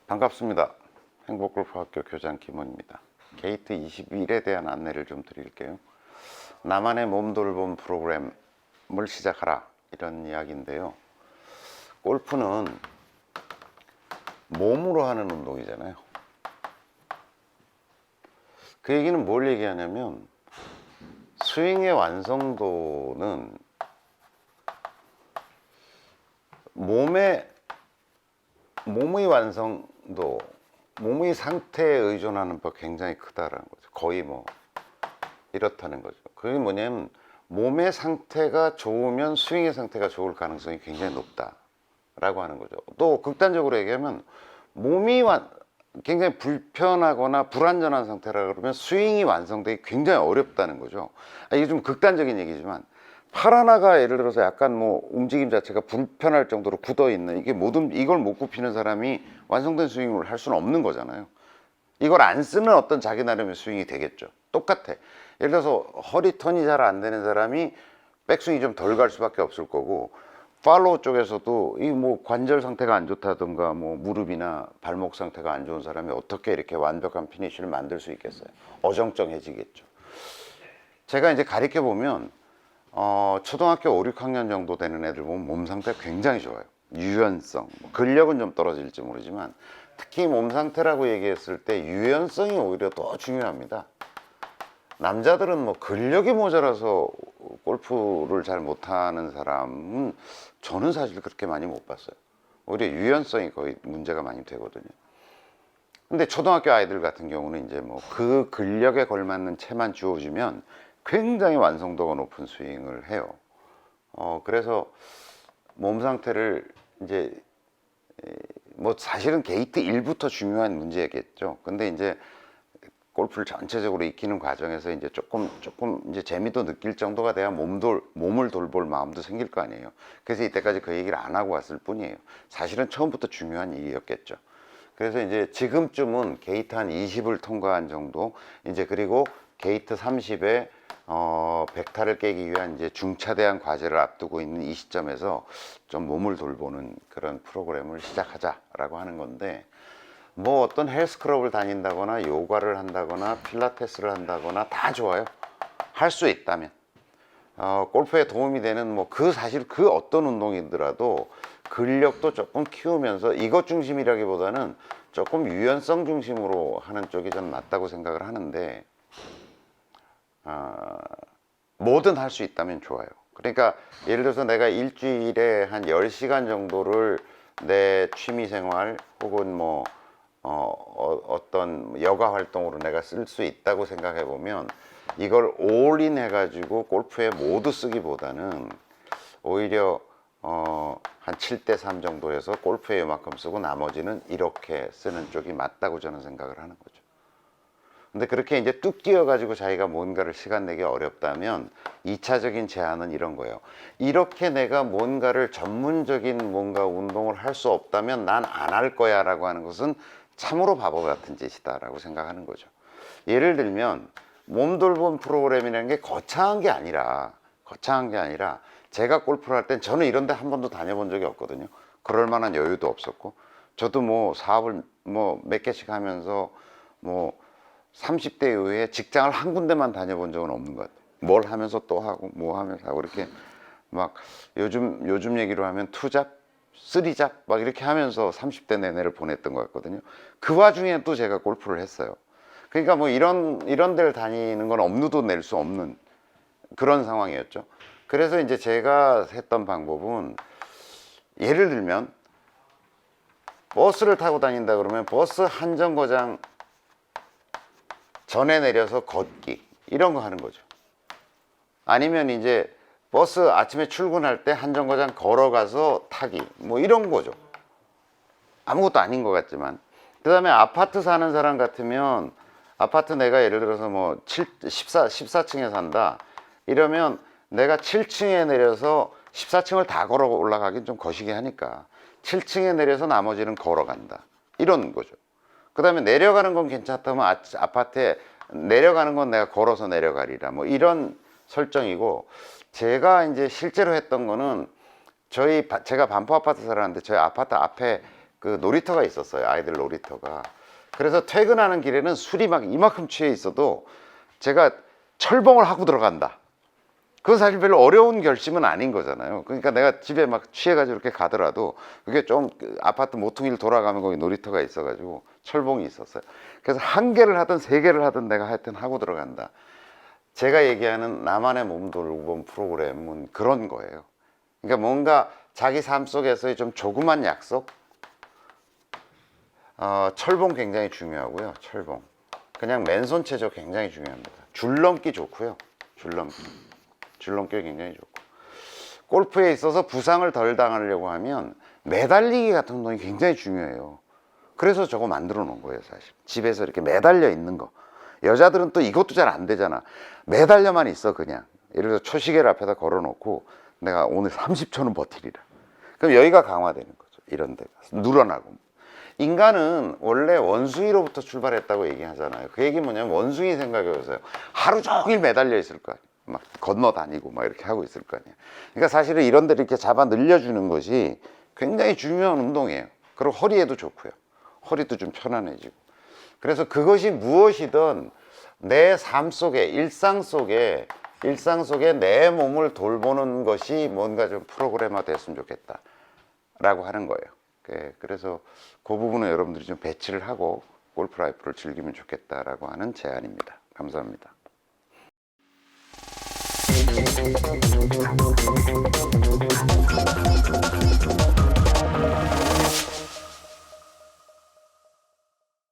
반갑습니다. 행복골프학교 교장 김원입니다. 게이트 21에 대한 안내를 좀 드릴게요. 나만의 몸 돌봄 프로그램을 시작하라, 이런 이야기인데요. 골프는 몸으로 하는 운동이잖아요. 그 얘기는 뭘 얘기하냐면, 스윙의 완성도는 몸의 완성도, 몸의 상태에 의존하는 바 굉장히 크다라는 거죠. 거의 뭐 이렇다는 거죠. 그게 뭐냐면, 몸의 상태가 좋으면 스윙의 상태가 좋을 가능성이 굉장히 높다라고 하는 거죠. 또 극단적으로 얘기하면, 몸이 굉장히 불편하거나 불안전한 상태라 그러면 스윙이 완성되기 굉장히 어렵다는 거죠. 이게 좀 극단적인 얘기지만, 팔 하나가 예를 들어서 약간 뭐 움직임 자체가 불편할 정도로 굳어 있는, 이걸 못 굽히는 사람이 완성된 스윙을 할 수는 없는 거잖아요. 이걸 안 쓰는 어떤 자기 나름의 스윙이 되겠죠. 똑같아. 예를 들어서 허리 턴이 잘 안 되는 사람이 백스윙이 좀 덜 갈 수밖에 없을 거고, 팔로우 쪽에서도 이 뭐 관절 상태가 안 좋다든가 뭐 무릎이나 발목 상태가 안 좋은 사람이 어떻게 이렇게 완벽한 피니쉬를 만들 수 있겠어요. 어정쩡해지겠죠. 제가 이제 가르쳐 보면 초등학교 5, 6학년 정도 되는 애들 보면 몸 상태가 굉장히 좋아요. 유연성, 근력은 좀 떨어질지 모르지만, 특히 몸 상태라고 얘기했을 때 유연성이 오히려 더 중요합니다. 남자들은 뭐 근력이 모자라서 골프를 잘 못하는 사람은 저는 사실 그렇게 많이 못 봤어요. 오히려 유연성이 거의 문제가 많이 되거든요. 근데 초등학교 아이들 같은 경우는 이제 뭐 그 근력에 걸맞는 채만 주어지면 굉장히 완성도가 높은 스윙을 해요. 그래서 몸 상태를 이제 뭐 사실은 게이트 1부터 중요한 문제겠죠. 근데 이제 골프를 전체적으로 익히는 과정에서 이제 조금 이제 재미도 느낄 정도가 돼야 몸을 돌볼 마음도 생길 거 아니에요. 그래서 이때까지 그 얘기를 안 하고 왔을 뿐이에요. 사실은 처음부터 중요한 일이었겠죠. 그래서 이제 지금쯤은 게이트 한 20을 통과한 정도, 이제 그리고 게이트 30에 100타를 깨기 위한 이제 중차대한 과제를 앞두고 있는 이 시점에서 좀 몸을 돌보는 그런 프로그램을 시작하자라고 하는 건데, 뭐 어떤 헬스클럽을 다닌다거나 요가를 한다거나 필라테스를 한다거나 다 좋아요. 할 수 있다면. 골프에 도움이 되는 사실 그 어떤 운동이더라도 근력도 조금 키우면서 이것 중심이라기보다는 조금 유연성 중심으로 하는 쪽이 좀 맞다고 생각을 하는데, 뭐든 할 수 있다면 좋아요. 그러니까 예를 들어서 내가 일주일에 한 10시간 정도를 내 취미생활 혹은 뭐 어떤 여가 활동으로 내가 쓸 수 있다고 생각해 보면, 이걸 올인 해가지고 골프에 모두 쓰기보다는 오히려 한 7대3 정도 해서 골프에 이만큼 쓰고 나머지는 이렇게 쓰는 쪽이 맞다고 저는 생각을 하는 거죠. 근데 그렇게 이제 뚝 뛰어가지고 자기가 뭔가를 시간 내기 어렵다면 2차적인 제안은 이런 거예요. 이렇게 내가 뭔가를 전문적인 뭔가 운동을 할 수 없다면 난 안 할 거야 라고 하는 것은 참으로 바보 같은 짓이다 라고 생각하는 거죠. 예를 들면 몸돌봄 프로그램이라는 게 거창한 게 아니라 제가 골프를 할 땐 저는 이런 데 한 번도 다녀본 적이 없거든요. 그럴 만한 여유도 없었고, 저도 뭐 사업을 뭐 몇 개씩 하면서 뭐 30대 이후에 직장을 한 군데만 다녀본 적은 없는 것 같아요. 뭘 하면서 또 하고 뭐 하면서 하고 이렇게 막 요즘 얘기로 하면 투잡, 쓰리잡 막 이렇게 하면서 30대 내내를 보냈던 것 같거든요. 그 와중에 또 제가 골프를 했어요. 그러니까 뭐 이런 데를 다니는 건 업무도 낼 수 없는 그런 상황이었죠. 그래서 이제 제가 했던 방법은, 예를 들면 버스를 타고 다닌다 그러면 버스 한 정거장 전에 내려서 걷기 이런 거 하는 거죠. 아니면 이제 버스 아침에 출근할 때 한 정거장 걸어가서 타기 뭐 이런 거죠. 아무것도 아닌 것 같지만. 그 다음에 아파트 사는 사람 같으면 아파트 내가 예를 들어서 뭐 14층에 산다 이러면 내가 7층에 내려서 14층을 다 걸어 올라가긴 좀 거시기 하니까 7층에 내려서 나머지는 걸어간다 이런 거죠. 그 다음에 내려가는 건 괜찮다면 아파트에 내려가는 건 내가 걸어서 내려가리라 뭐 이런 설정이고, 제가 이제 실제로 했던 거는 제가 반포 아파트 살았는데 저희 아파트 앞에 그 놀이터가 있었어요. 아이들 놀이터가. 그래서 퇴근하는 길에는 술이 막 이만큼 취해 있어도 제가 철봉을 하고 들어간다. 그건 사실 별로 어려운 결심은 아닌 거잖아요. 그러니까 내가 집에 막 취해가지고 이렇게 가더라도 그게 좀 아파트 모퉁이를 돌아가면 거기 놀이터가 있어가지고 철봉이 있었어요. 그래서 한 개를 하든 세 개를 하든 내가 하여튼 하고 들어간다. 제가 얘기하는 나만의 몸 돌봄 프로그램은 그런 거예요. 그러니까 뭔가 자기 삶 속에서의 좀 조그만 약속. 철봉 굉장히 중요하고요. 철봉. 그냥 맨손 체조 굉장히 중요합니다. 줄넘기 좋고요. 줄넘기 굉장히 좋고. 골프에 있어서 부상을 덜 당하려고 하면 매달리기 같은 운동이 굉장히 중요해요. 그래서 저거 만들어 놓은 거예요, 사실. 집에서 이렇게 매달려 있는 거. 여자들은 또 이것도 잘 안 되잖아. 매달려만 있어, 그냥. 예를 들어서 초시계를 앞에다 걸어 놓고 내가 오늘 30초는 버티리라. 그럼 여기가 강화되는 거죠. 이런 데가. 늘어나고. 인간은 원래 원숭이로부터 출발했다고 얘기하잖아요. 그 얘기 뭐냐면 원숭이 생각해보세요. 하루 종일 매달려 있을 거 아니에요. 막 건너 다니고 막 이렇게 하고 있을 거 아니에요. 그러니까 사실은 이런 데를 이렇게 잡아 늘려주는 것이 굉장히 중요한 운동이에요. 그리고 허리에도 좋고요. 허리도 좀 편안해지고. 그래서 그것이 무엇이든 내 삶 속에, 일상 속에 내 몸을 돌보는 것이 뭔가 좀 프로그램화 됐으면 좋겠다 라고 하는 거예요. 그래서 그 부분은 여러분들이 좀 배치를 하고 골프 라이프를 즐기면 좋겠다라고 하는 제안입니다. 감사합니다.